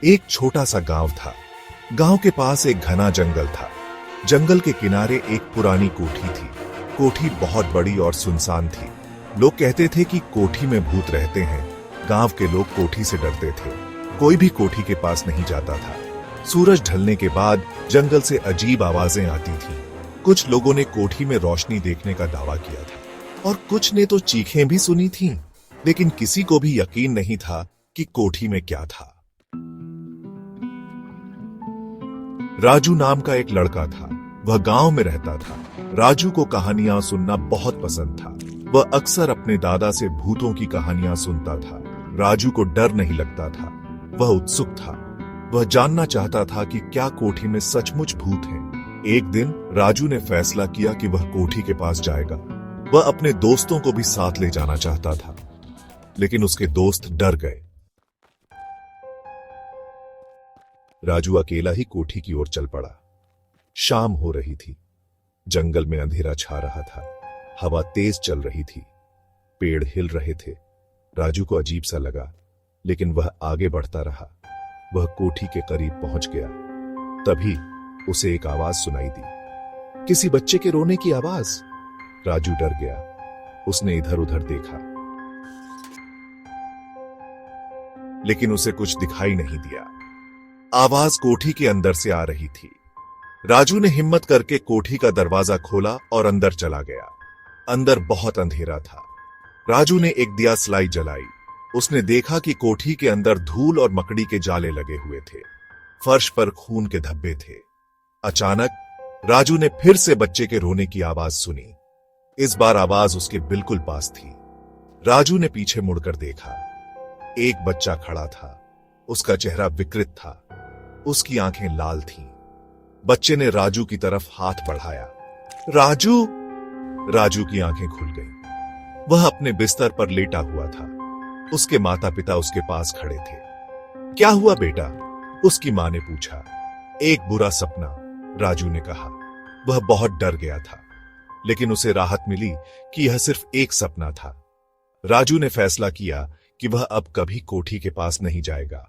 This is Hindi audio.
एक छोटा सा गांव था। गांव के पास एक घना जंगल था। जंगल के किनारे एक पुरानी कोठी थी। कोठी बहुत बड़ी और सुनसान थी। लोग कहते थे कि कोठी में भूत रहते हैं। गांव के लोग कोठी से डरते थे। कोई भी कोठी के पास नहीं जाता था। सूरज ढलने के बाद जंगल से अजीब आवाजें आती थीं। कुछ लोगों ने कोठी में रोशनी देखने का दावा किया था और कुछ ने तो चीखें भी सुनी थीं, लेकिन किसी को भी यकीन नहीं था कि कोठी में क्या था। राजू नाम का एक लड़का था। वह गांव में रहता था। राजू को कहानियां सुनना बहुत पसंद था। वह अक्सर अपने दादा से भूतों की कहानियां सुनता था। राजू को डर नहीं लगता था। वह उत्सुक था। वह जानना चाहता था कि क्या कोठी में सचमुच भूत हैं। एक दिन राजू ने फैसला किया कि वह कोठी के पास जाएगा। वह अपने दोस्तों को भी साथ ले जाना चाहता था, लेकिन उसके दोस्त डर गए। राजू अकेला ही कोठी की ओर चल पड़ा। शाम हो रही थी। जंगल में अंधेरा छा रहा था। हवा तेज चल रही थी। पेड़ हिल रहे थे। राजू को अजीब सा लगा, लेकिन वह आगे बढ़ता रहा। वह कोठी के करीब पहुंच गया। तभी उसे एक आवाज सुनाई दी, किसी बच्चे के रोने की आवाज। राजू डर गया। उसने इधर उधर देखा, लेकिन उसे कुछ दिखाई नहीं दिया। आवाज कोठी के अंदर से आ रही थी। राजू ने हिम्मत करके कोठी का दरवाजा खोला और अंदर चला गया। अंदर बहुत अंधेरा था। राजू ने एक दिया स्लाई जलाई। उसने देखा कि कोठी के अंदर धूल और मकड़ी के जाले लगे हुए थे। फर्श पर खून के धब्बे थे। अचानक राजू ने फिर से बच्चे के रोने की आवाज सुनी। इस बार आवाज उसके बिल्कुल पास थी। राजू ने पीछे मुड़कर देखा। एक बच्चा खड़ा था। उसका चेहरा विकृत था। उसकी आंखें लाल थीं। बच्चे ने राजू की तरफ हाथ बढ़ाया। राजू! राजू की आंखें खुल गईं। वह अपने बिस्तर पर लेटा हुआ था। उसके माता पिता उसके पास खड़े थे। क्या हुआ बेटा? उसकी मां ने पूछा। एक बुरा सपना, राजू ने कहा। वह बहुत डर गया था, लेकिन उसे राहत मिली कि यह सिर्फ एक सपना था। राजू ने फैसला किया कि वह अब कभी कोठी के पास नहीं जाएगा।